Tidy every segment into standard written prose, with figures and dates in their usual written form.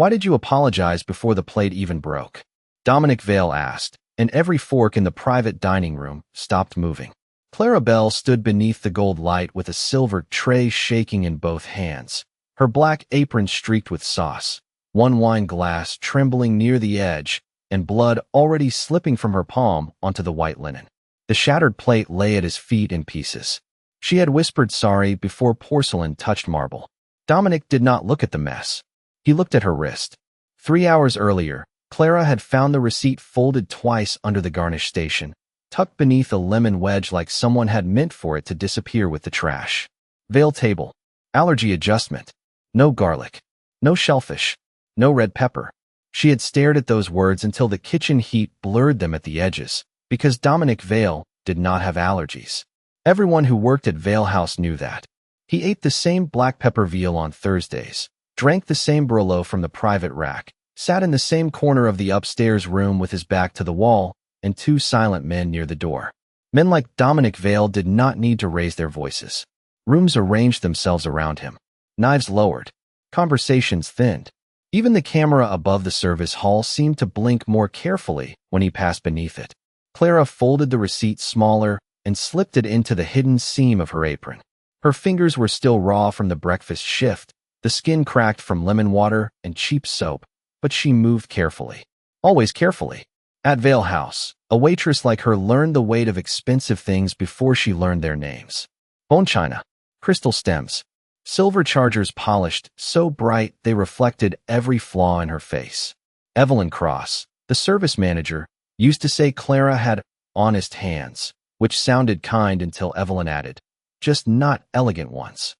Why did you apologize before the plate even broke? Dominic Vale asked, and every fork in the private dining room stopped moving. Clara Bell stood beneath the gold light with a silver tray shaking in both hands, her black apron streaked with sauce, one wine glass trembling near the edge, and blood already slipping from her palm onto the white linen. The shattered plate lay at his feet in pieces. She had whispered sorry before porcelain touched marble. Dominic did not look at the mess. He looked at her wrist. 3 hours earlier, Clara had found the receipt folded twice under the garnish station, tucked beneath a lemon wedge like someone had meant for it to disappear with the trash. Veil table. Allergy adjustment. No garlic. No shellfish. No red pepper. She had stared at those words until the kitchen heat blurred them at the edges, because Dominic Vale did not have allergies. Everyone who worked at Vale House knew that. He ate the same black pepper veal on Thursdays, drank the same Brolo from the private rack, sat in the same corner of the upstairs room with his back to the wall, and 2 silent men near the door. Men like Dominic Vale did not need to raise their voices. Rooms arranged themselves around him. Knives lowered. Conversations thinned. Even the camera above the service hall seemed to blink more carefully when he passed beneath it. Clara folded the receipt smaller and slipped it into the hidden seam of her apron. Her fingers were still raw from the breakfast shift, the skin cracked from lemon water and cheap soap, but she moved carefully. Always carefully. At Vale House, a waitress like her learned the weight of expensive things before she learned their names. Bone china, crystal stems, silver chargers polished so bright they reflected every flaw in her face. Evelyn Cross, the service manager, used to say Clara had honest hands, which sounded kind until Evelyn added, just not elegant ones.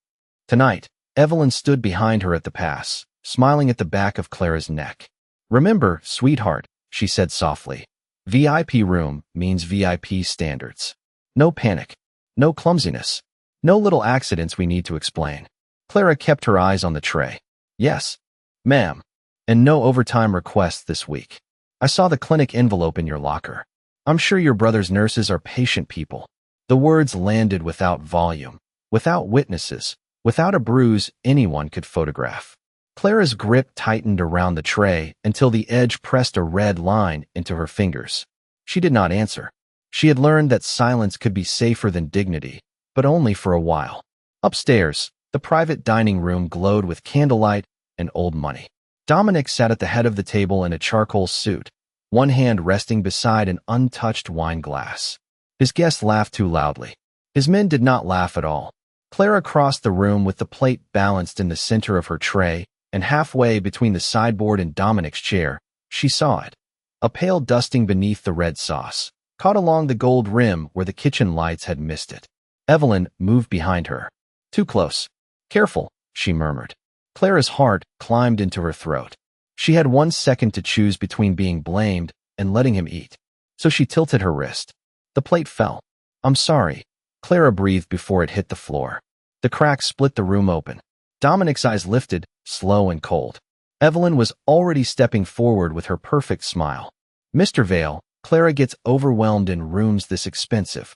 Tonight, Evelyn stood behind her at the pass, smiling at the back of Clara's neck. Remember, sweetheart, she said softly. VIP room means VIP standards. No panic. No clumsiness. No little accidents we need to explain. Clara kept her eyes on the tray. Yes, ma'am. And no overtime requests this week. I saw the clinic envelope in your locker. I'm sure your brother's nurses are patient people. The words landed without volume, without witnesses, without a bruise anyone could photograph. Clara's grip tightened around the tray until the edge pressed a red line into her fingers. She did not answer. She had learned that silence could be safer than dignity, but only for a while. Upstairs, the private dining room glowed with candlelight and old money. Dominic sat at the head of the table in a charcoal suit, one hand resting beside an untouched wine glass. His guests laughed too loudly. His men did not laugh at all. Clara crossed the room with the plate balanced in the center of her tray, and halfway between the sideboard and Dominic's chair, she saw it. A pale dusting beneath the red sauce, caught along the gold rim where the kitchen lights had missed it. Evelyn moved behind her. Too close. Careful, she murmured. Clara's heart climbed into her throat. She had 1 second to choose between being blamed and letting him eat. So she tilted her wrist. The plate fell. I'm sorry. Clara breathed before it hit the floor. The crack split the room open. Dominic's eyes lifted, slow and cold. Evelyn was already stepping forward with her perfect smile. Mr. Vale, Clara gets overwhelmed in rooms this expensive.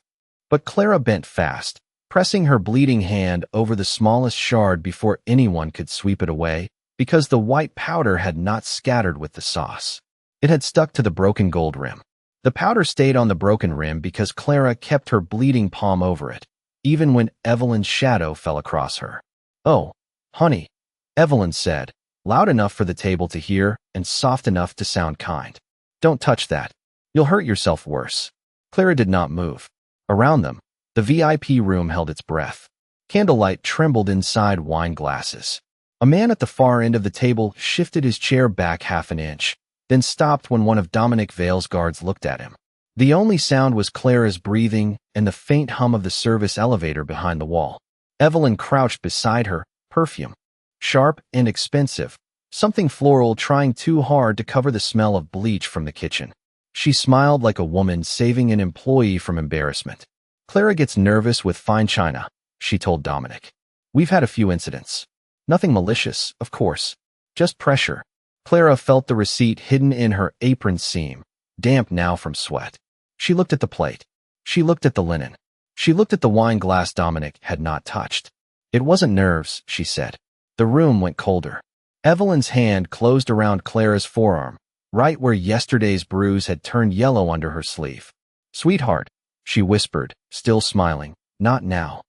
But Clara bent fast, pressing her bleeding hand over the smallest shard before anyone could sweep it away, because the white powder had not scattered with the sauce. It had stuck to the broken gold rim. The powder stayed on the broken rim because Clara kept her bleeding palm over it, even when Evelyn's shadow fell across her. Oh, honey, Evelyn said, loud enough for the table to hear and soft enough to sound kind. Don't touch that. You'll hurt yourself worse. Clara did not move. Around them, the VIP room held its breath. Candlelight trembled inside wine glasses. A man at the far end of the table shifted his chair back half an inch, then stopped when one of Dominic Vale's guards looked at him. The only sound was Clara's breathing and the faint hum of the service elevator behind the wall. Evelyn crouched beside her, perfume. Sharp and expensive, something floral trying too hard to cover the smell of bleach from the kitchen. She smiled like a woman saving an employee from embarrassment. Clara gets nervous with fine china, she told Dominic. We've had a few incidents. Nothing malicious, of course. Just pressure. Clara felt the receipt hidden in her apron seam, damp now from sweat. She looked at the plate. She looked at the linen. She looked at the wine glass Dominic had not touched. It wasn't nerves, she said. The room went colder. Evelyn's hand closed around Clara's forearm, right where yesterday's bruise had turned yellow under her sleeve. "Sweetheart," she whispered, still smiling, "not now."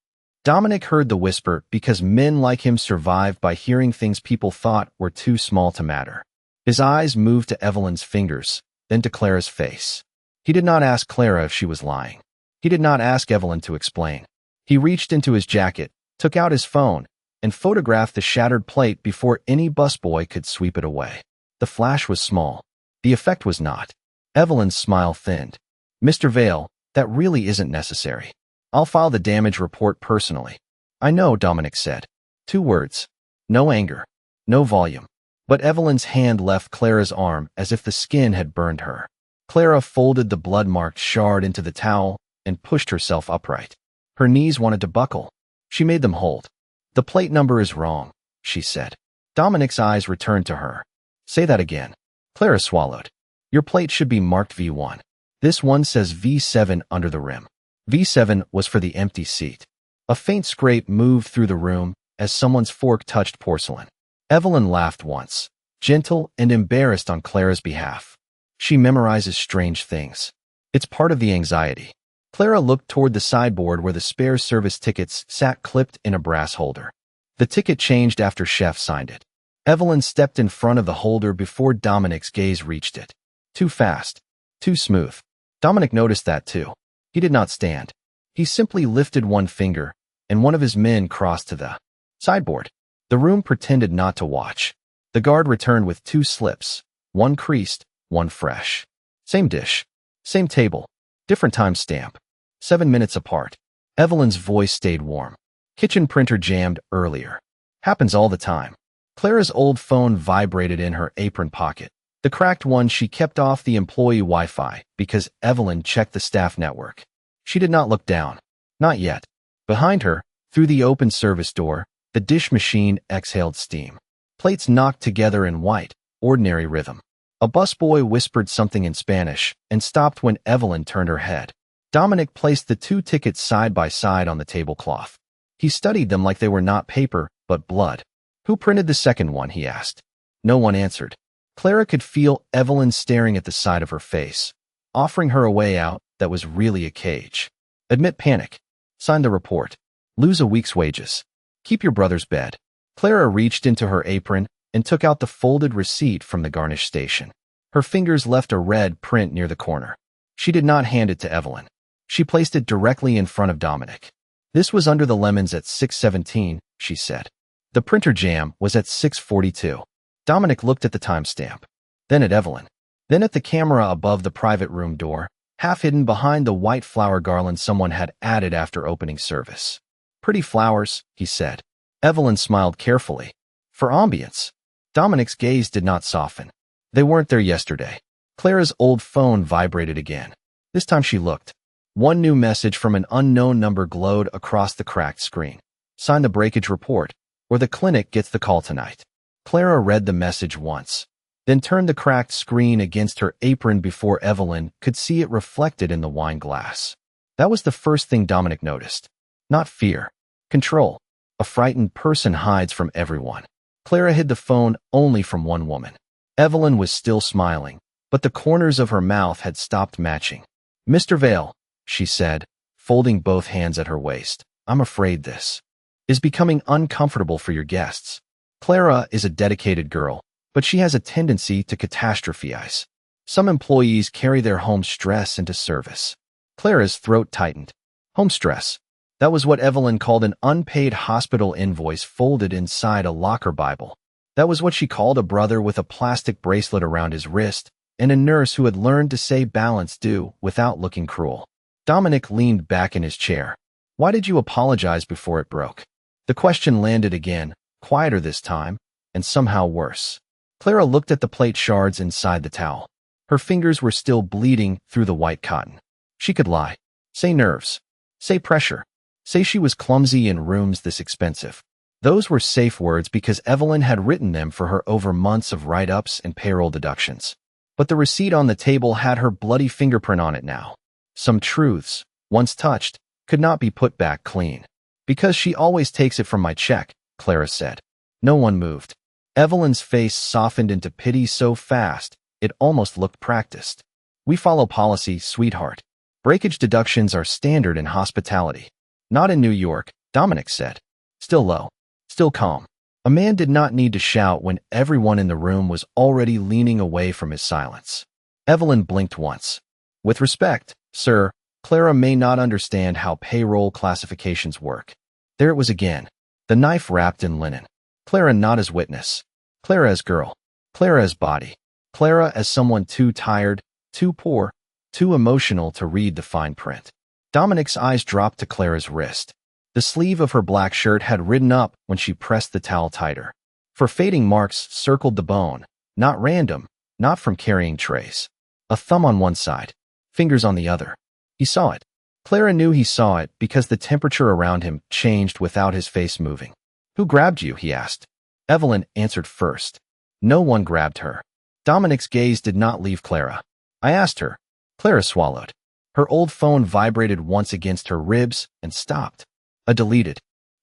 Dominic heard the whisper because men like him survived by hearing things people thought were too small to matter. His eyes moved to Evelyn's fingers, then to Clara's face. He did not ask Clara if she was lying. He did not ask Evelyn to explain. He reached into his jacket, took out his phone, and photographed the shattered plate before any busboy could sweep it away. The flash was small. The effect was not. Evelyn's smile thinned. "Mr. Vale, that really isn't necessary. I'll file the damage report personally." "I know," Dominic said. 2 words. No anger. No volume. But Evelyn's hand left Clara's arm as if the skin had burned her. Clara folded the blood-marked shard into the towel and pushed herself upright. Her knees wanted to buckle. She made them hold. "The plate number is wrong," she said. Dominic's eyes returned to her. "Say that again." Clara swallowed. "Your plate should be marked V1. This one says V7 under the rim." V7 was for the empty seat. A faint scrape moved through the room as someone's fork touched porcelain. Evelyn laughed once, gentle and embarrassed on Clara's behalf. She memorizes strange things. It's part of the anxiety. Clara looked toward the sideboard where the spare service tickets sat clipped in a brass holder. The ticket changed after Chef signed it. Evelyn stepped in front of the holder before Dominic's gaze reached it. Too fast. Too smooth. Dominic noticed that too. He did not stand. He simply lifted one finger, and one of his men crossed to the sideboard. The room pretended not to watch. The guard returned with 2 slips, one creased, one fresh. Same dish. Same table. Different time stamp. 7 minutes apart. Evelyn's voice stayed warm. "Kitchen printer jammed earlier. Happens all the time." Clara's old phone vibrated in her apron pocket. The cracked one she kept off the employee Wi-Fi because Evelyn checked the staff network. She did not look down. Not yet. Behind her, through the open service door, the dish machine exhaled steam. Plates knocked together in white, ordinary rhythm. A busboy whispered something in Spanish and stopped when Evelyn turned her head. Dominic placed the 2 tickets side by side on the tablecloth. He studied them like they were not paper, but blood. "Who printed the second one?" he asked. No one answered. Clara could feel Evelyn staring at the side of her face, offering her a way out that was really a cage. "Admit panic. Sign the report. Lose a week's wages. Keep your brother's bed." Clara reached into her apron and took out the folded receipt from the garnish station. Her fingers left a red print near the corner. She did not hand it to Evelyn. She placed it directly in front of Dominic. "This was under the lemons at 6:17, she said. The printer jam was at 6:42. Dominic looked at the timestamp, then at Evelyn, then at the camera above the private room door, half hidden behind the white flower garland someone had added after opening service. "Pretty flowers," he said. Evelyn smiled carefully. "For ambience." Dominic's gaze did not soften. "They weren't there yesterday." Clara's old phone vibrated again. This time she looked. One new message from an unknown number glowed across the cracked screen. "Sign the breakage report, or the clinic gets the call tonight." Clara read the message once, then turned the cracked screen against her apron before Evelyn could see it reflected in the wine glass. That was the first thing Dominic noticed. Not fear. Control. A frightened person hides from everyone. Clara hid the phone only from one woman. Evelyn was still smiling, but the corners of her mouth had stopped matching. "Mr. Vale," she said, folding both hands at her waist, "I'm afraid this is becoming uncomfortable for your guests." Clara is a dedicated girl, but she has a tendency to catastrophize. Some employees carry their home stress into service. Clara's throat tightened. Home stress. That was what Evelyn called an unpaid hospital invoice folded inside a locker Bible. That was what she called a brother with a plastic bracelet around his wrist and a nurse who had learned to say balance due without looking cruel. Dominic leaned back in his chair. "Why did you apologize before it broke?" The question landed again, quieter this time, and somehow worse. Clara looked at the plate shards inside the towel. Her fingers were still bleeding through the white cotton. She could lie. Say nerves. Say pressure. Say she was clumsy in rooms this expensive. Those were safe words because Evelyn had written them for her over months of write-ups and payroll deductions. But the receipt on the table had her bloody fingerprint on it now. Some truths, once touched, could not be put back clean. "Because she always takes it from my check," Clara said. No one moved. Evelyn's face softened into pity so fast, it almost looked practiced. We follow policy, sweetheart. Breakage deductions are standard in hospitality. Not in New York, Dominic said. Still low. Still calm. A man did not need to shout when everyone in the room was already leaning away from his silence. Evelyn blinked once. With respect, sir, Clara may not understand how payroll classifications work. There it was again. The knife wrapped in linen. Clara not as witness. Clara as girl. Clara as body. Clara as someone too tired, too poor, too emotional to read the fine print. Dominic's eyes dropped to Clara's wrist. The sleeve of her black shirt had ridden up when she pressed the towel tighter. For fading marks circled the bone, not random, not from carrying trays. A thumb on one side, fingers on the other. He saw it. Clara knew he saw it because the temperature around him changed without his face moving. Who grabbed you? He asked. Evelyn answered first. No one grabbed her. Dominic's gaze did not leave Clara. I asked her. Clara swallowed. Her old phone vibrated once against her ribs and stopped. A deleted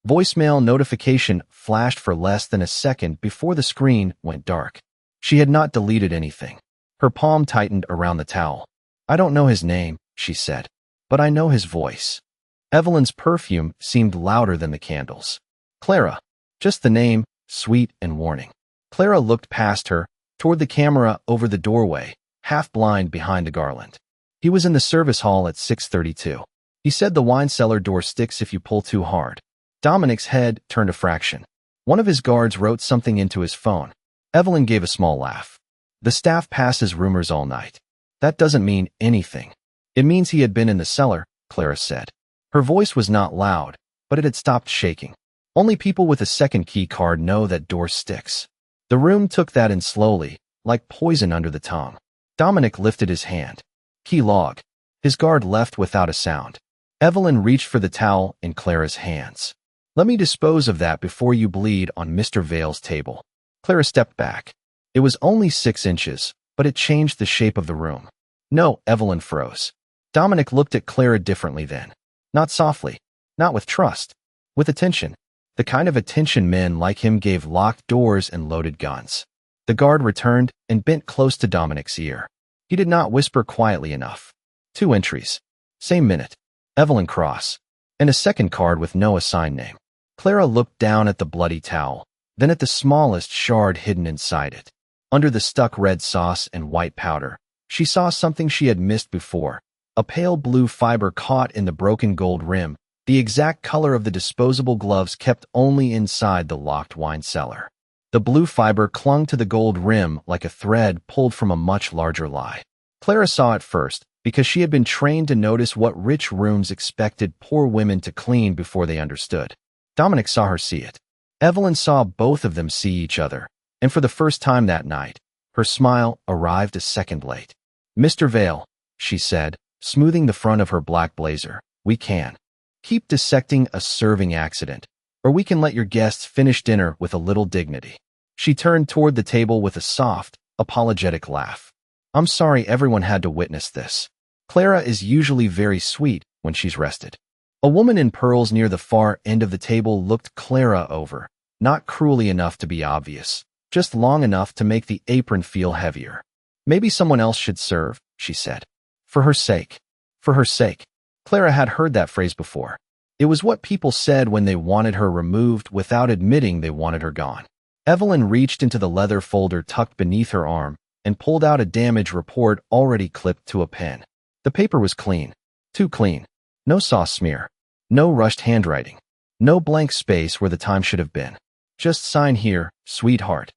voicemail notification flashed for less than a second before the screen went dark. She had not deleted anything. Her palm tightened around the towel. I don't know his name, she said, but I know his voice. Evelyn's perfume seemed louder than the candles. Clara. Just the name, sweet and warning. Clara looked past her, toward the camera over the doorway, half blind behind the garland. He was in the service hall at 6:32. He said the wine cellar door sticks if you pull too hard. Dominic's head turned a fraction. One of his guards wrote something into his phone. Evelyn gave a small laugh. The staff passes rumors all night. That doesn't mean anything. It means he had been in the cellar, Clara said. Her voice was not loud, but it had stopped shaking. Only people with a second key card know that door sticks. The room took that in slowly, like poison under the tongue. Dominic lifted his hand. Key log. His guard left without a sound. Evelyn reached for the towel in Clara's hands. Let me dispose of that before you bleed on Mr. Vale's table. Clara stepped back. It was only 6 inches, but it changed the shape of the room. No, Evelyn froze. Dominic looked at Clara differently then. Not softly. Not with trust. With attention. The kind of attention men like him gave locked doors and loaded guns. The guard returned and bent close to Dominic's ear. He did not whisper quietly enough. 2 entries. Same minute. Evelyn Cross. And a second card with no assigned name. Clara looked down at the bloody towel, then at the smallest shard hidden inside it. Under the stuck red sauce and white powder, she saw something she had missed before. A pale blue fiber caught in the broken gold rim, the exact color of the disposable gloves kept only inside the locked wine cellar. The blue fiber clung to the gold rim like a thread pulled from a much larger lie. Clara saw it first, because she had been trained to notice what rich rooms expected poor women to clean before they understood. Dominic saw her see it. Evelyn saw both of them see each other, and for the first time that night, her smile arrived a second late. Mr. Vale, she said, smoothing the front of her black blazer, we can keep dissecting a serving accident, or we can let your guests finish dinner with a little dignity. She turned toward the table with a soft, apologetic laugh. I'm sorry everyone had to witness this. Clara is usually very sweet when she's rested. A woman in pearls near the far end of the table looked Clara over, not cruelly enough to be obvious, just long enough to make the apron feel heavier. Maybe someone else should serve, she said. For her sake. For her sake. Clara had heard that phrase before. It was what people said when they wanted her removed without admitting they wanted her gone. Evelyn reached into the leather folder tucked beneath her arm and pulled out a damage report already clipped to a pen. The paper was clean. Too clean. No sauce smear. No rushed handwriting. No blank space where the time should have been. Just sign here, sweetheart.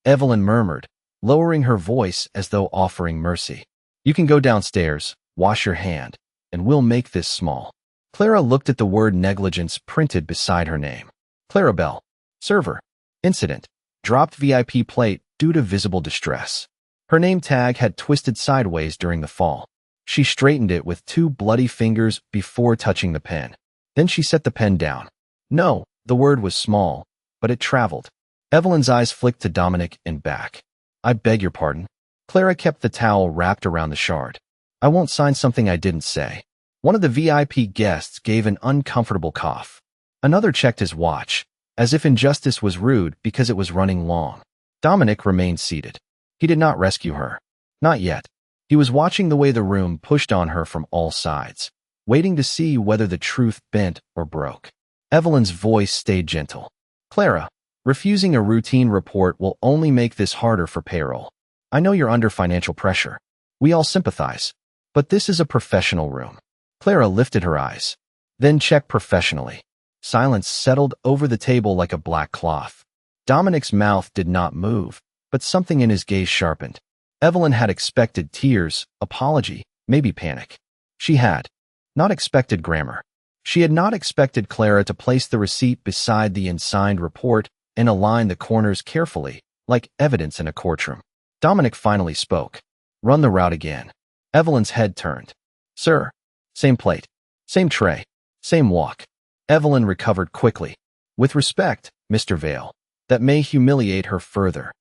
Evelyn murmured, lowering her voice as though offering mercy. You can go downstairs, wash your hand, and we'll make this small. Clara looked at the word negligence printed beside her name. Clara Bell. Server. Incident. Dropped VIP plate due to visible distress. Her name tag had twisted sideways during the fall. She straightened it with 2 bloody fingers before touching the pen. Then she set the pen down. No, the word was small, but it traveled. Evelyn's eyes flicked to Dominic and back. I beg your pardon. Clara kept the towel wrapped around the shard. I won't sign something I didn't say. One of the VIP guests gave an uncomfortable cough. Another checked his watch, as if injustice was rude because it was running long. Dominic remained seated. He did not rescue her. Not yet. He was watching the way the room pushed on her from all sides, waiting to see whether the truth bent or broke. Evelyn's voice stayed gentle. Clara, refusing a routine report will only make this harder for payroll. I know you're under financial pressure. We all sympathize. But this is a professional room. Clara lifted her eyes. Then check professionally. Silence settled over the table like a black cloth. Dominic's mouth did not move, but something in his gaze sharpened. Evelyn had expected tears, apology, maybe panic. She had not expected grammar. She had not expected Clara to place the receipt beside the unsigned report and align the corners carefully, like evidence in a courtroom. Dominic finally spoke. Run the route again. Evelyn's head turned. Sir. Same plate. Same tray. Same walk. Evelyn recovered quickly. With respect, Mr. Vale. That may humiliate her further.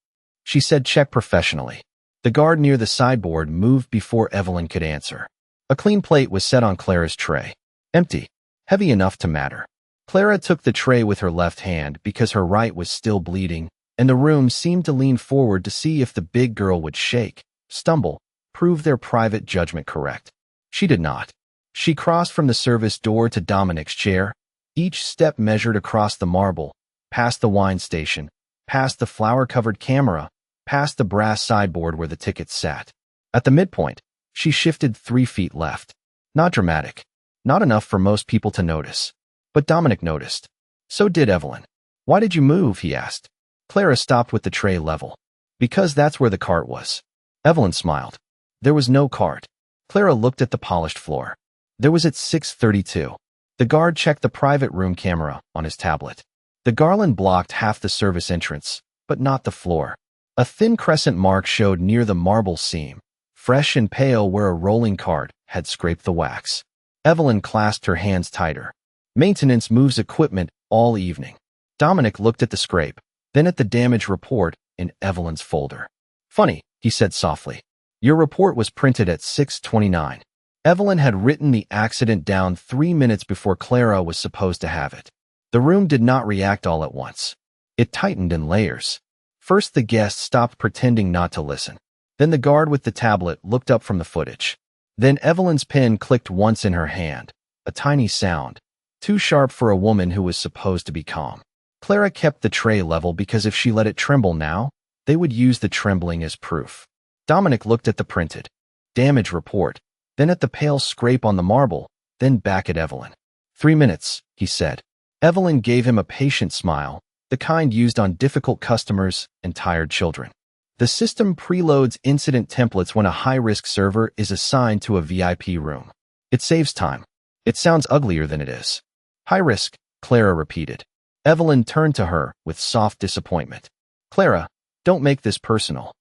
She said check professionally. The guard near the sideboard moved before Evelyn could answer. A clean plate was set on Clara's tray. Empty. Heavy enough to matter. Clara took the tray with her left hand because her right was still bleeding, and the room seemed to lean forward to see if the big girl would shake, stumble, prove their private judgment correct. She did not. She crossed from the service door to Dominic's chair. Each step measured across the marble, past the wine station, past the flower-covered camera, past the brass sideboard where the tickets sat. At the midpoint, she shifted 3 feet left. Not dramatic. Not enough for most people to notice. But Dominic noticed. So did Evelyn. Why did you move? He asked. Clara stopped with the tray level. Because that's where the cart was. Evelyn smiled. There was no cart. Clara looked at the polished floor. There was at 6:32. The guard checked the private room camera on his tablet. The garland blocked half the service entrance, but not the floor. A thin crescent mark showed near the marble seam, fresh and pale where a rolling cart had scraped the wax. Evelyn clasped her hands tighter. Maintenance moves equipment all evening. Dominic looked at the scrape, then at the damage report in Evelyn's folder. Funny, he said softly. Your report was printed at 6:29. Evelyn had written the accident down 3 minutes before Clara was supposed to have it. The room did not react all at once. It tightened in layers. First the guest stopped pretending not to listen. Then the guard with the tablet looked up from the footage. Then Evelyn's pen clicked once in her hand, a tiny sound, too sharp for a woman who was supposed to be calm. Clara kept the tray level because if she let it tremble now, they would use the trembling as proof. Dominic looked at the printed damage report, then at the pale scrape on the marble, then back at Evelyn. 3 minutes, he said. Evelyn gave him a patient smile, the kind used on difficult customers and tired children. The system preloads incident templates when a high-risk server is assigned to a VIP room. It saves time. It sounds uglier than it is. High risk, Clara repeated. Evelyn turned to her with soft disappointment. Clara, don't make this personal.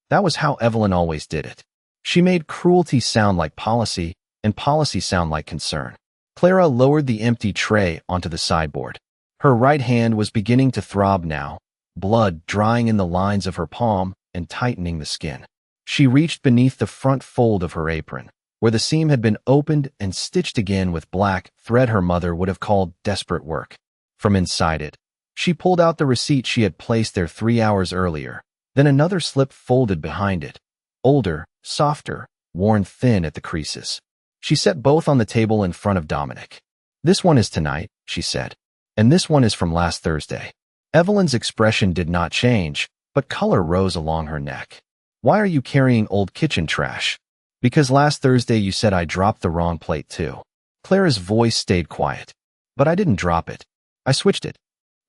That was how Evelyn always did it. She made cruelty sound like policy and policy sound like concern. Clara lowered the empty tray onto the sideboard. Her right hand was beginning to throb now, blood drying in the lines of her palm and tightening the skin. She reached beneath the front fold of her apron, where the seam had been opened and stitched again with black thread her mother would have called desperate work. From inside it, she pulled out the receipt she had placed there 3 hours earlier, then another slip folded behind it, older, softer, worn thin at the creases. She set both on the table in front of Dominic. This one is tonight, she said, and this one is from last Thursday. Evelyn's expression did not change, but color rose along her neck. Why are you carrying old kitchen trash? Because last Thursday you said I dropped the wrong plate too. Clara's voice stayed quiet. But I didn't drop it. I switched it.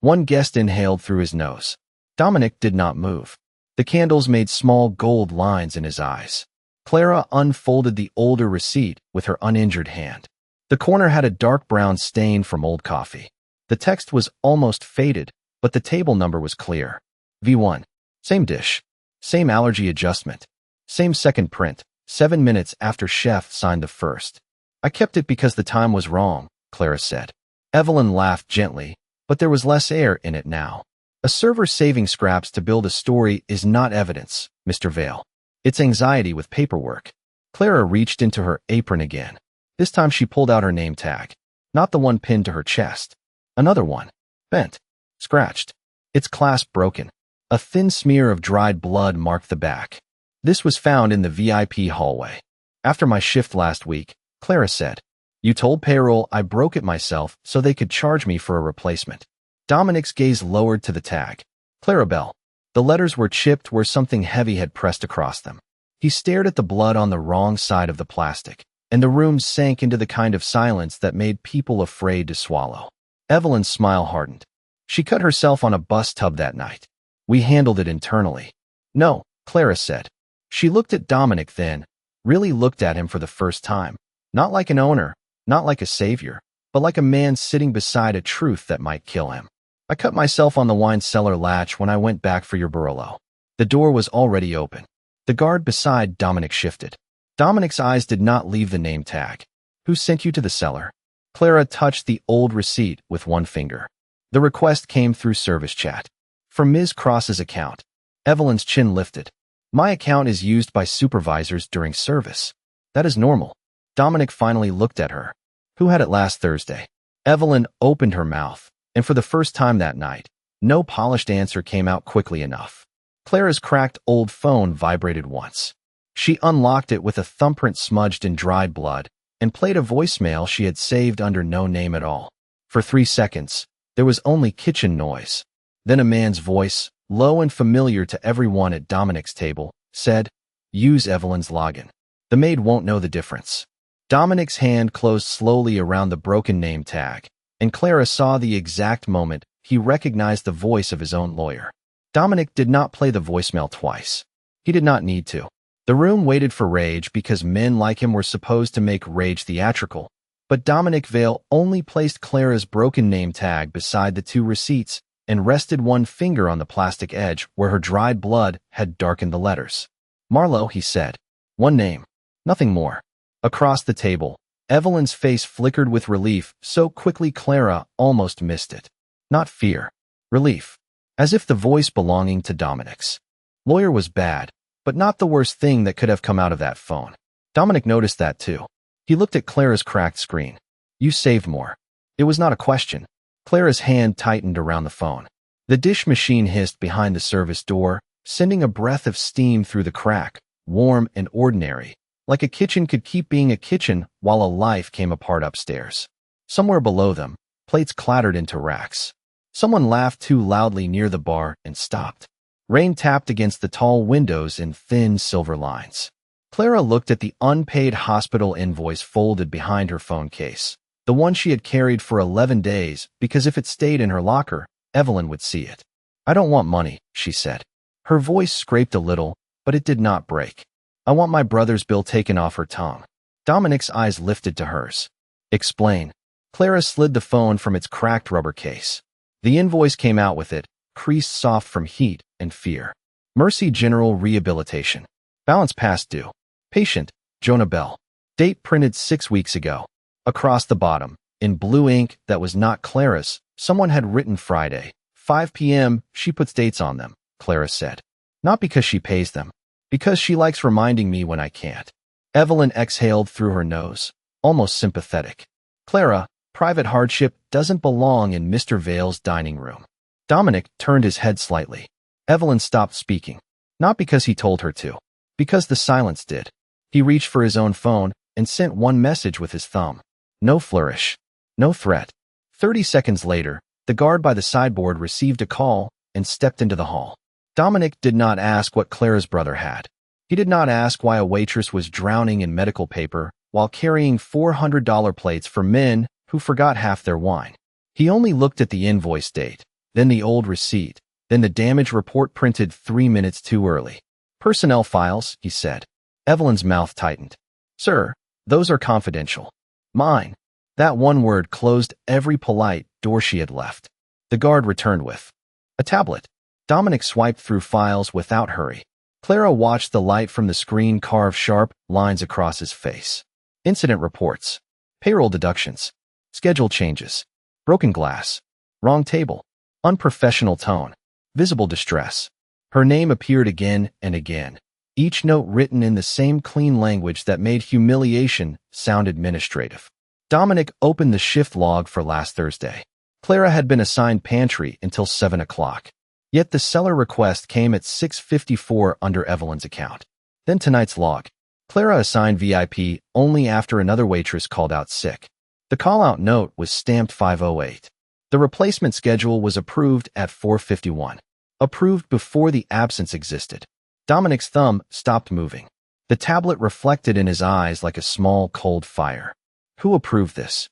One guest inhaled through his nose. Dominic did not move. The candles made small gold lines in his eyes. Clara unfolded the older receipt with her uninjured hand. The corner had a dark brown stain from old coffee. The text was almost faded, but the table number was clear. V1. Same dish. Same allergy adjustment. Same second print, 7 minutes after chef signed the first. I kept it because the time was wrong, Clara said. Evelyn laughed gently, but there was less air in it now. A server saving scraps to build a story is not evidence, Mr. Vale. It's anxiety with paperwork. Clara reached into her apron again. This time she pulled out her name tag. Not the one pinned to her chest. Another one. Bent. Scratched. Its clasp broken. A thin smear of dried blood marked the back. This was found in the VIP hallway. After my shift last week, Clara said, "You told payroll I broke it myself so they could charge me for a replacement." Dominic's gaze lowered to the tag. Clarabelle. The letters were chipped where something heavy had pressed across them. He stared at the blood on the wrong side of the plastic, and the room sank into the kind of silence that made people afraid to swallow. Evelyn's smile hardened. She cut herself on a bus tub that night. "We handled it internally." "No," Clara said. She looked at Dominic then, really looked at him for the first time. Not like an owner, not like a savior, but like a man sitting beside a truth that might kill him. "I cut myself on the wine cellar latch when I went back for your Barolo." The door was already open. The guard beside Dominic shifted. Dominic's eyes did not leave the name tag. "Who sent you to the cellar?" Clara touched the old receipt with one finger. The request came through service chat. "From Ms. Cross's account." Evelyn's chin lifted. "My account is used by supervisors during service. That is normal." Dominic finally looked at her. "Who had it last Thursday?" Evelyn opened her mouth, and for the first time that night, no polished answer came out quickly enough. Clara's cracked old phone vibrated once. She unlocked it with a thumbprint smudged in dried blood and played a voicemail she had saved under no name at all. For 3 seconds, there was only kitchen noise. Then a man's voice, low and familiar to everyone at Dominic's table, said, "Use Evelyn's login. The maid won't know the difference." Dominic's hand closed slowly around the broken name tag, and Clara saw the exact moment he recognized the voice of his own lawyer. Dominic did not play the voicemail twice. He did not need to. The room waited for rage because men like him were supposed to make rage theatrical, but Dominic Vale only placed Clara's broken name tag beside the 2 receipts and rested one finger on the plastic edge where her dried blood had darkened the letters. "Marlowe," he said. "One name. Nothing more." Across the table, Evelyn's face flickered with relief so quickly Clara almost missed it. Not fear. Relief. As if the voice belonging to Dominic's lawyer was bad, but not the worst thing that could have come out of that phone. Dominic noticed that too. He looked at Clara's cracked screen. "You saved more." It was not a question. Clara's hand tightened around the phone. The dish machine hissed behind the service door, sending a breath of steam through the crack, warm and ordinary, like a kitchen could keep being a kitchen while a life came apart upstairs. Somewhere below them, plates clattered into racks. Someone laughed too loudly near the bar and stopped. Rain tapped against the tall windows in thin silver lines. Clara looked at the unpaid hospital invoice folded behind her phone case, the one she had carried for 11 days because if it stayed in her locker, Evelyn would see it. "I don't want money," she said. Her voice scraped a little, but it did not break. "I want my brother's bill taken off her tongue." Dominic's eyes lifted to hers. "Explain." Clara slid the phone from its cracked rubber case. The invoice came out with it, creased soft from heat and fear. "Mercy General Rehabilitation. Balance past due. Patient, Jonah Bell. Date printed 6 weeks ago." Across the bottom, in blue ink that was not Clara's, someone had written Friday, 5 p.m. She puts dates on them, Clara said. "Not because she pays them. Because she likes reminding me when I can't." Evelyn exhaled through her nose, almost sympathetic. "Clara, private hardship doesn't belong in Mr. Vale's dining room." Dominic turned his head slightly. Evelyn stopped speaking. Not because he told her to. Because the silence did. He reached for his own phone and sent one message with his thumb. No flourish. No threat. 30 seconds later, the guard by the sideboard received a call and stepped into the hall. Dominic did not ask what Clara's brother had. He did not ask why a waitress was drowning in medical paper while carrying $400 plates for men who forgot half their wine. He only looked at the invoice date, then the old receipt, then the damage report printed 3 minutes too early. "Personnel files," he said. Evelyn's mouth tightened. "Sir, those are confidential." "Mine." That one word closed every polite door she had left. The guard returned with a tablet. Dominic swiped through files without hurry. Clara watched the light from the screen carve sharp lines across his face. Incident reports. Payroll deductions. Schedule changes. Broken glass. Wrong table. Unprofessional tone. Visible distress. Her name appeared again and again, each note written in the same clean language that made humiliation sound administrative. Dominic opened the shift log for last Thursday. Clara had been assigned pantry until 7 o'clock. Yet the seller request came at 6:54 under Evelyn's account. Then tonight's log. Clara assigned VIP only after another waitress called out sick. The call-out note was stamped 5:08. The replacement schedule was approved at 4:51. Approved before the absence existed. Dominic's thumb stopped moving. The tablet reflected in his eyes like a small, cold fire. Who approved this?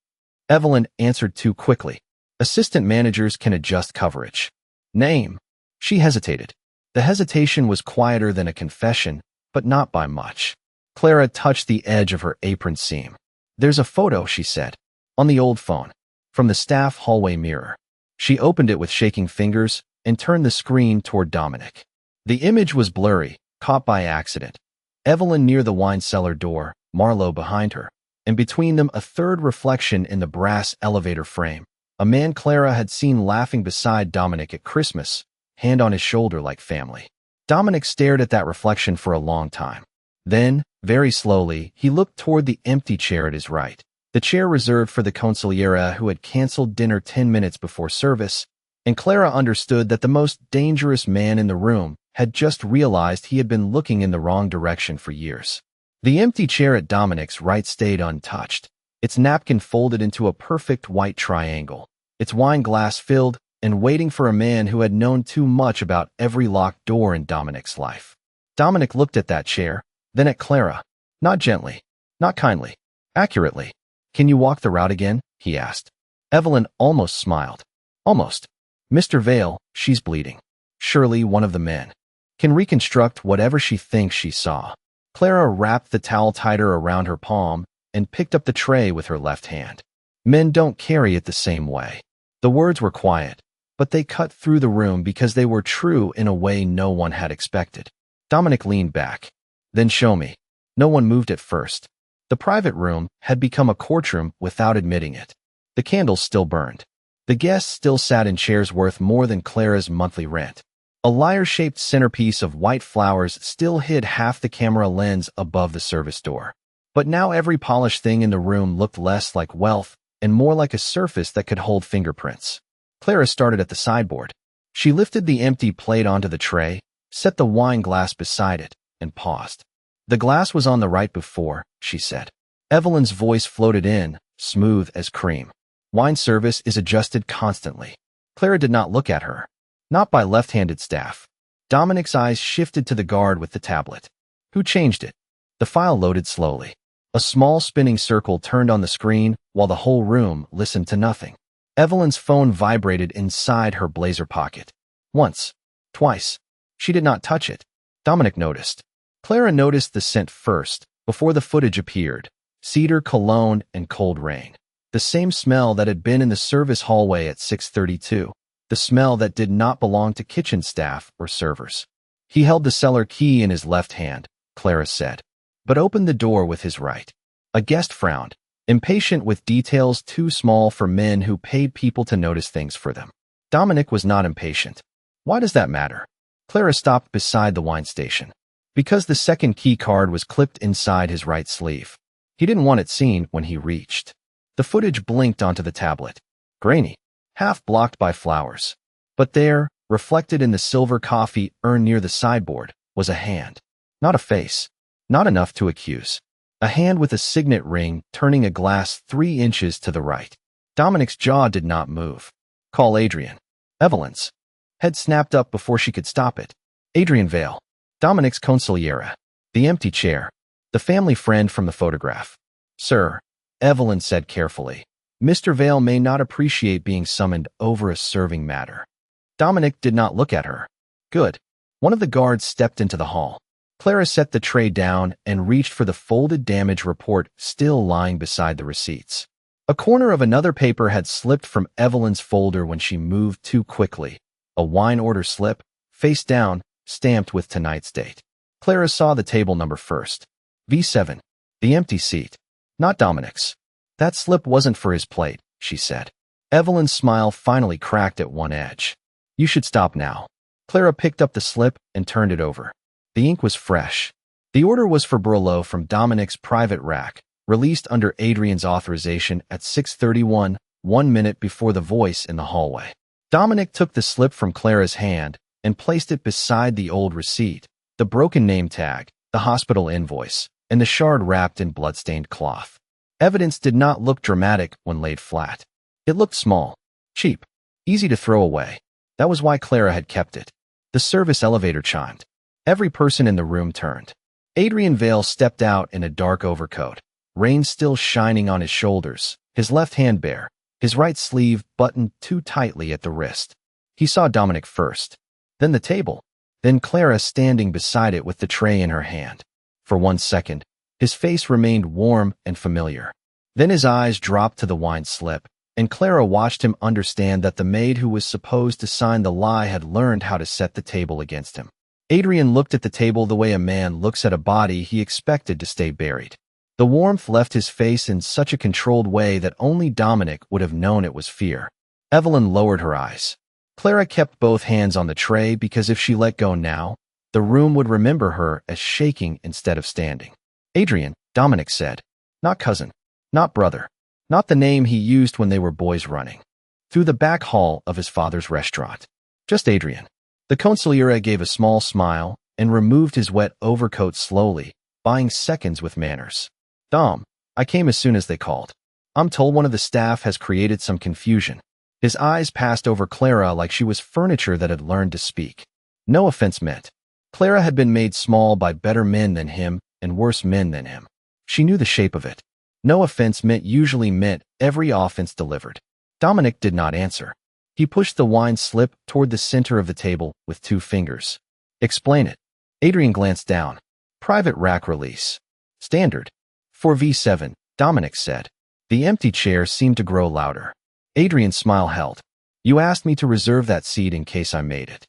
Evelyn answered too quickly. Assistant managers can adjust coverage. Name. She hesitated. The hesitation was quieter than a confession, but not by much. Clara touched the edge of her apron seam. There's a photo, she said, on the old phone, from the staff hallway mirror. She opened it with shaking fingers and turned the screen toward Dominic. The image was blurry, caught by accident. Evelyn near the wine cellar door, Marlowe behind her, and between them a third reflection in the brass elevator frame. A man Clara had seen laughing beside Dominic at Christmas, hand on his shoulder like family. Dominic stared at that reflection for a long time. Then, very slowly, he looked toward the empty chair at his right, the chair reserved for the consigliera who had canceled dinner 10 minutes before service, and Clara understood that the most dangerous man in the room had just realized he had been looking in the wrong direction for years. The empty chair at Dominic's right stayed untouched, its napkin folded into a perfect white triangle, its wine glass filled and waiting for a man who had known too much about every locked door in Dominic's life. Dominic looked at that chair, then at Clara. Not gently, not kindly, accurately. Can you walk the route again? He asked. Evelyn almost smiled. Almost. Mr. Vale, she's bleeding. Surely one of the men can reconstruct whatever she thinks she saw. Clara wrapped the towel tighter around her palm and picked up the tray with her left hand. Men don't carry it the same way. The words were quiet, but they cut through the room because they were true in a way no one had expected. Dominic leaned back. Then show me. No one moved at first. The private room had become a courtroom without admitting it. The candles still burned. The guests still sat in chairs worth more than Clara's monthly rent. A lyre-shaped centerpiece of white flowers still hid half the camera lens above the service door. But now every polished thing in the room looked less like wealth and more like a surface that could hold fingerprints. Clara started at the sideboard. She lifted the empty plate onto the tray, set the wine glass beside it, and paused. The glass was on the right before, she said. Evelyn's voice floated in, smooth as cream. Wine service is adjusted constantly. Clara did not look at her. Not by left-handed staff. Dominic's eyes shifted to the guard with the tablet. Who changed it? The file loaded slowly. A small spinning circle turned on the screen while the whole room listened to nothing. Evelyn's phone vibrated inside her blazer pocket. Once. Twice. She did not touch it. Dominic noticed. Clara noticed the scent first, before the footage appeared. Cedar, cologne, and cold rain. The same smell that had been in the service hallway at 6:32. The smell that did not belong to kitchen staff or servers. He held the cellar key in his left hand, Clara said, but opened the door with his right. A guest frowned, impatient with details too small for men who paid people to notice things for them. Dominic was not impatient. Why does that matter? Clara stopped beside the wine station. Because the second key card was clipped inside his right sleeve. He didn't want it seen when he reached. The footage blinked onto the tablet. Grainy. Half blocked by flowers. But there, reflected in the silver coffee urn near the sideboard, was a hand. Not a face. Not enough to accuse. A hand with a signet ring turning a glass 3 inches to the right. Dominic's jaw did not move. Call Adrian. Evelyn's head snapped up before she could stop it. Adrian Vale. Dominic's consigliera. The empty chair. The family friend from the photograph. Sir, Evelyn said carefully. Mr. Vale may not appreciate being summoned over a serving matter. Dominic did not look at her. Good. One of the guards stepped into the hall. Clara set the tray down and reached for the folded damage report still lying beside the receipts. A corner of another paper had slipped from Evelyn's folder when she moved too quickly. A wine order slip, face down, stamped with tonight's date. Clara saw the table number first. V7. The empty seat. Not Dominic's. That slip wasn't for his plate, she said. Evelyn's smile finally cracked at one edge. You should stop now. Clara picked up the slip and turned it over. The ink was fresh. The order was for Brulot from Dominic's private rack, released under Adrian's authorization at 6:31, 1 minute before the voice in the hallway. Dominic took the slip from Clara's hand, and placed it beside the old receipt, the broken name tag, the hospital invoice, and the shard wrapped in blood-stained cloth. Evidence did not look dramatic when laid flat. It looked small, cheap, easy to throw away. That was why Clara had kept it. The service elevator chimed. Every person in the room turned. Adrian Vale stepped out in a dark overcoat, rain still shining on his shoulders, his left hand bare, his right sleeve buttoned too tightly at the wrist. He saw Dominic first, then the table, then Clara standing beside it with the tray in her hand. For 1 second, his face remained warm and familiar. Then his eyes dropped to the wine slip, and Clara watched him understand that the maid who was supposed to sign the lie had learned how to set the table against him. Adrian looked at the table the way a man looks at a body he expected to stay buried. The warmth left his face in such a controlled way that only Dominic would have known it was fear. Evelyn lowered her eyes. Clara kept both hands on the tray because if she let go now, the room would remember her as shaking instead of standing. Adrian, Dominic said. Not cousin. Not brother. Not the name he used when they were boys running through the back hall of his father's restaurant. Just Adrian. The consigliere gave a small smile and removed his wet overcoat slowly, buying seconds with manners. Dom, I came as soon as they called. I'm told one of the staff has created some confusion. His eyes passed over Clara like she was furniture that had learned to speak. No offense meant. Clara had been made small by better men than him and worse men than him. She knew the shape of it. No offense usually meant every offense delivered. Dominic did not answer. He pushed the wine slip toward the center of the table with 2 fingers. Explain it. Adrian glanced down. Private rack release. Standard. 4v7, Dominic said. The empty chair seemed to grow louder. Adrian's smile held. You asked me to reserve that seat in case I made it.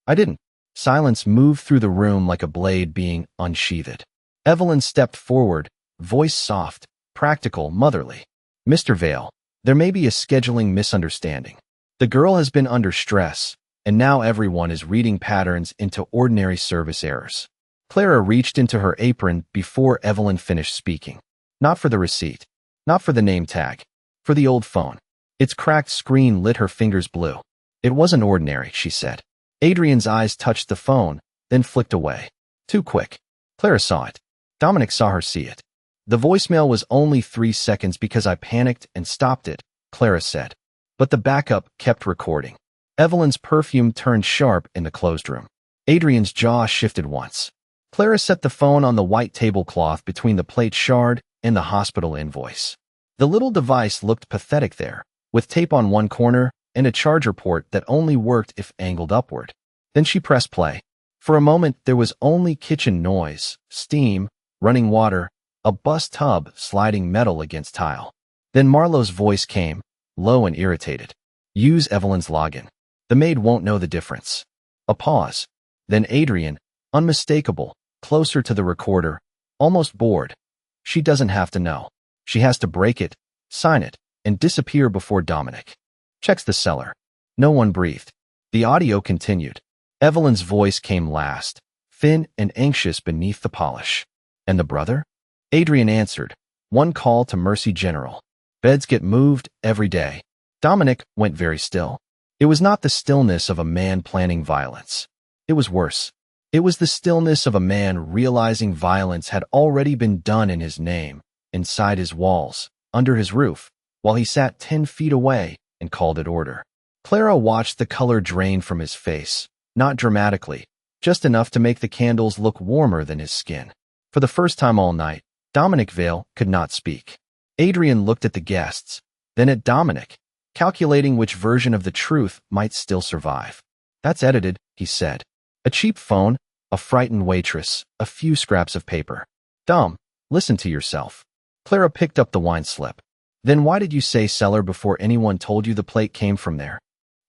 I didn't. Silence moved through the room like a blade being unsheathed. Evelyn stepped forward, voice soft, practical, motherly. Mr. Vale, there may be a scheduling misunderstanding. The girl has been under stress, and now everyone is reading patterns into ordinary service errors. Clara reached into her apron before Evelyn finished speaking. Not for the receipt. Not for the name tag. For the old phone. Its cracked screen lit her fingers blue. It wasn't ordinary, she said. Adrian's eyes touched the phone, then flicked away. Too quick. Clara saw it. Dominic saw her see it. The voicemail was only 3 seconds because I panicked and stopped it, Clara said. But the backup kept recording. Evelyn's perfume turned sharp in the closed room. Adrian's jaw shifted once. Clara set the phone on the white tablecloth between the plate shard and the hospital invoice. The little device looked pathetic there, with tape on one corner and a charger port that only worked if angled upward. Then she pressed play. For a moment, there was only kitchen noise, steam, running water, a bus tub sliding metal against tile. Then Marlowe's voice came, low and irritated. Use Evelyn's login. The maid won't know the difference. A pause. Then Adrian, unmistakable, closer to the recorder, almost bored. She doesn't have to know. She has to break it, sign it, and disappear before Dominic checks the cellar. No one breathed. The audio continued. Evelyn's voice came last, thin and anxious beneath the polish. And the brother? Adrian answered. One call to Mercy General. Beds get moved every day. Dominic went very still. It was not the stillness of a man planning violence. It was worse. It was the stillness of a man realizing violence had already been done in his name, inside his walls, under his roof, while he sat 10 feet away and called it order. Clara watched the color drain from his face, not dramatically, just enough to make the candles look warmer than his skin. For the first time all night, Dominic Vale could not speak. Adrian looked at the guests, then at Dominic, calculating which version of the truth might still survive. That's edited, he said. A cheap phone, a frightened waitress, a few scraps of paper. Dom, listen to yourself. Clara picked up the wine slip. Then why did you say cellar before anyone told you the plate came from there?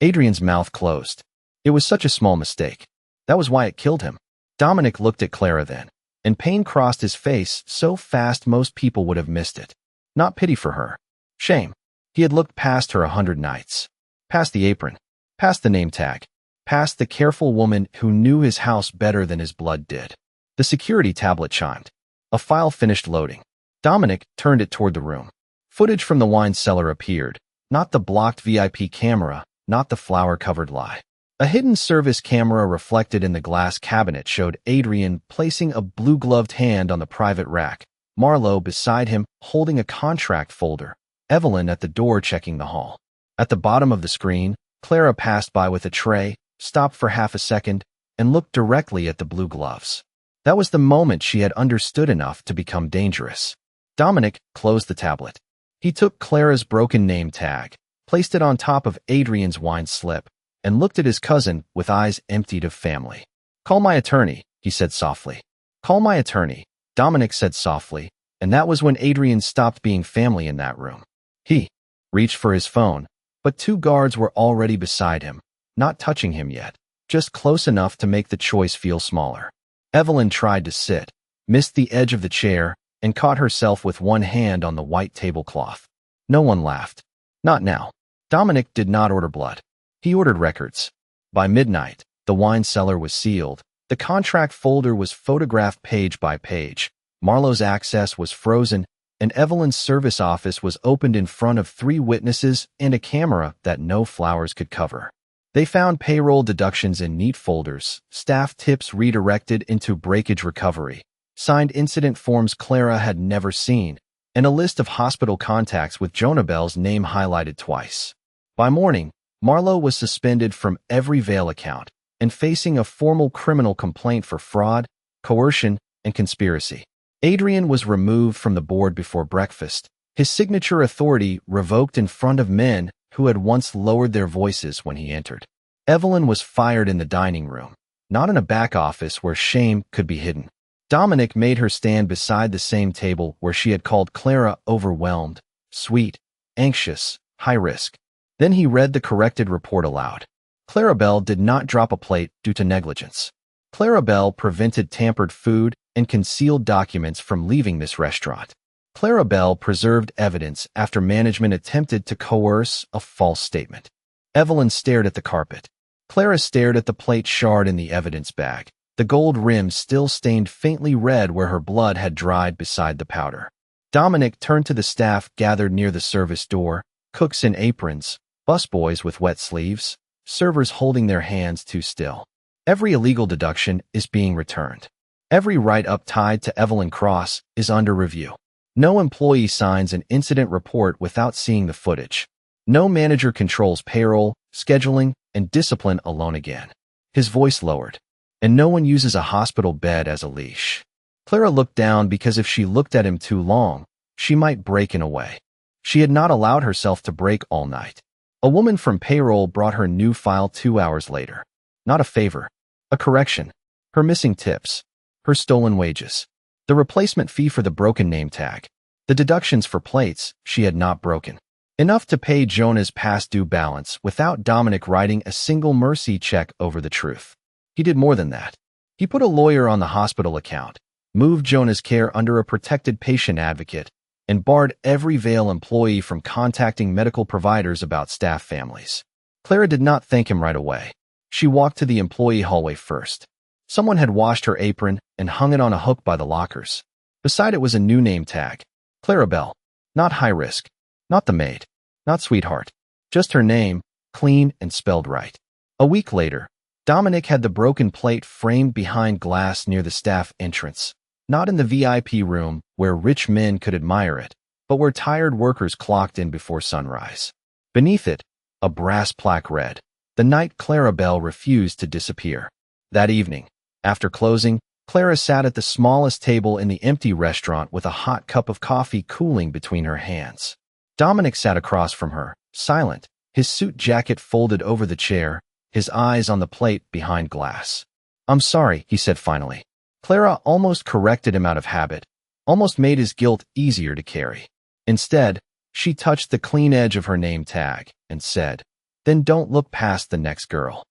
Adrian's mouth closed. It was such a small mistake. That was why it killed him. Dominic looked at Clara then, and pain crossed his face so fast most people would have missed it. Not pity for her. Shame. He had looked past her 100 nights. Past the apron. Past the name tag. Past the careful woman who knew his house better than his blood did. The security tablet chimed. A file finished loading. Dominic turned it toward the room. Footage from the wine cellar appeared. Not the blocked VIP camera, not the flower-covered lie. A hidden service camera reflected in the glass cabinet showed Adrian placing a blue-gloved hand on the private rack, Marlowe beside him holding a contract folder, Evelyn at the door checking the hall. At the bottom of the screen, Clara passed by with a tray, stopped for half a second, and looked directly at the blue gloves. That was the moment she had understood enough to become dangerous. Dominic closed the tablet. He took Clara's broken name tag, placed it on top of Adrian's wine slip, and looked at his cousin with eyes emptied of family. "Call my attorney," he said softly. "Call my attorney," Dominic said softly, and that was when Adrian stopped being family in that room. He reached for his phone, but two guards were already beside him, not touching him yet, just close enough to make the choice feel smaller. Evelyn tried to sit, missed the edge of the chair, and caught herself with one hand on the white tablecloth. No one laughed. Not now. Dominic did not order blood. He ordered records. By midnight, the wine cellar was sealed. The contract folder was photographed page by page. Marlowe's access was frozen, and Evelyn's service office was opened in front of 3 witnesses and a camera that no flowers could cover. They found payroll deductions in neat folders, staff tips redirected into breakage recovery, signed incident forms Clara had never seen, and a list of hospital contacts with Jonah Bell's name highlighted twice. By morning, Marlowe was suspended from every Vale account and facing a formal criminal complaint for fraud, coercion, and conspiracy. Adrian was removed from the board before breakfast, his signature authority revoked in front of men who had once lowered their voices when he entered. Evelyn was fired in the dining room, not in a back office where shame could be hidden. Dominic made her stand beside the same table where she had called Clara overwhelmed, sweet, anxious, high risk. Then he read the corrected report aloud. Clara Bell did not drop a plate due to negligence. Clara Bell prevented tampered food and concealed documents from leaving this restaurant. Clara Bell preserved evidence after management attempted to coerce a false statement. Evelyn stared at the carpet. Clara stared at the plate shard in the evidence bag, the gold rim still stained faintly red where her blood had dried beside the powder. Dominic turned to the staff gathered near the service door, cooks in aprons, busboys with wet sleeves, servers holding their hands too still. Every illegal deduction is being returned. Every write-up tied to Evelyn Cross is under review. No employee signs an incident report without seeing the footage. No manager controls payroll, scheduling, and discipline alone again. His voice lowered. And no one uses a hospital bed as a leash. Clara looked down because if she looked at him too long, she might break in a way. She had not allowed herself to break all night. A woman from payroll brought her new file 2 hours later. Not a favor. A correction. Her missing tips. Her stolen wages. The replacement fee for the broken name tag. The deductions for plates she had not broken. Enough to pay Jonah's past due balance without Dominic writing a single mercy check over the truth. He did more than that. He put a lawyer on the hospital account, moved Jonah's care under a protected patient advocate, and barred every Vale employee from contacting medical providers about staff families. Clara did not thank him right away. She walked to the employee hallway first. Someone had washed her apron and hung it on a hook by the lockers. Beside it was a new name tag. Clara Bell. Not high risk. Not the maid. Not sweetheart. Just her name, clean and spelled right. A week later, Dominic had the broken plate framed behind glass near the staff entrance. Not in the VIP room where rich men could admire it, but where tired workers clocked in before sunrise. Beneath it, a brass plaque read, "The night Clara Bell refused to disappear." That evening, after closing, Clara sat at the smallest table in the empty restaurant with a hot cup of coffee cooling between her hands. Dominic sat across from her, silent, his suit jacket folded over the chair, his eyes on the plate behind glass. "I'm sorry," he said finally. Clara almost corrected him out of habit, almost made his guilt easier to carry. Instead, she touched the clean edge of her name tag and said, "Then don't look past the next girl."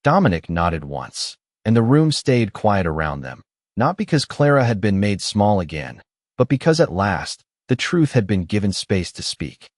Dominic nodded once, and the room stayed quiet around them, not because Clara had been made small again, but because at last, the truth had been given space to speak.